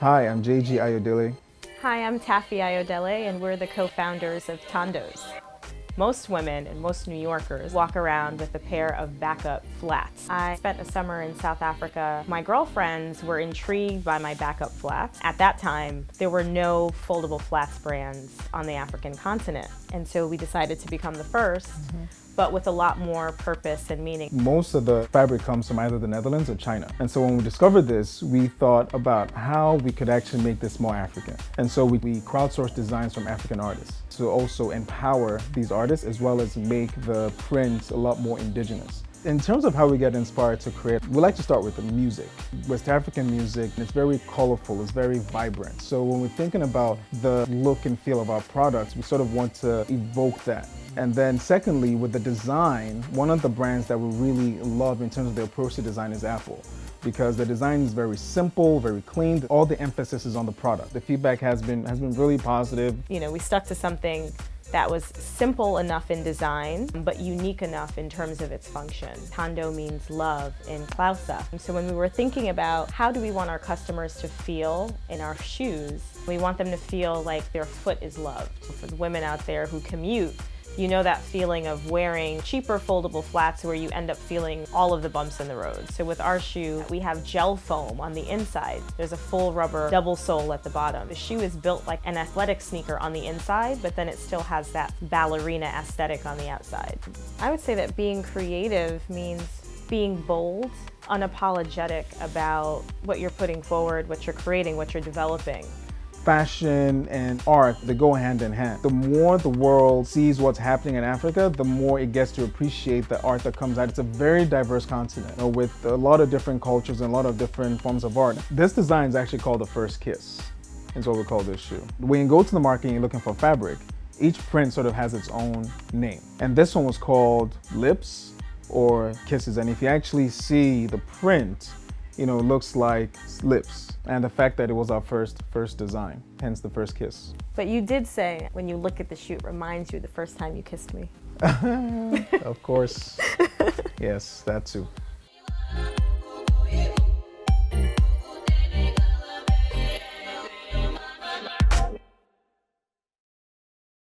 Hi, I'm Taffi Ayodele. Hi, I'm Taffi Ayodele, and we're the co-founders of Thando's. Most women and most New Yorkers walk around with a pair of backup flats. I spent a summer in South Africa. My girlfriends were intrigued by my backup flats. At that time, there were no foldable flats brands on the African continent, and so we decided to become the first. But with a lot more purpose and meaning. Most of the fabric comes from either the Netherlands or China. And so when we discovered this, we thought about how we could actually make this more African. And so we crowdsourced designs from African artists to also empower these artists as well as make the prints a lot more indigenous. In terms of how we get inspired to create, we like to start with the music. West African music, it's very colorful, it's very vibrant. So when we're thinking about the look and feel of our products, we sort of want to evoke that. And then secondly, with the design, one of the brands that we really love in terms of their approach to design is Apple, because the design is very simple, very clean. All the emphasis is on the product. The feedback has been really positive. You know, we stuck to something that was simple enough in design, but unique enough in terms of its function. Thando means love in Xhosa. So when we were thinking about how do we want our customers to feel in our shoes, we want them to feel like their foot is loved. For the women out there who commute, you know that feeling of wearing cheaper foldable flats where you end up feeling all of the bumps in the road. So with our shoe, we have gel foam on the inside. There's a full rubber double sole at the bottom. The shoe is built like an athletic sneaker on the inside, but then it still has that ballerina aesthetic on the outside. I would say that being creative means being bold, unapologetic about what you're putting forward, what you're creating, what you're developing. Fashion and art, they go hand in hand. The more the world sees what's happening in Africa, the more it gets to appreciate the art that comes out. It's a very diverse continent with a lot of different cultures and a lot of different forms of art. This design is actually called the first kiss. Is what we call this shoe. When you go to the market and you're looking for fabric, each print sort of has its own name. And this one was called Lips or Kisses. And if you actually see the print, it looks like lips. And the fact that it was our first design, hence the first kiss. But you did say, when you look at the shoe, it reminds you the first time you kissed me. Of course. Yes, that too.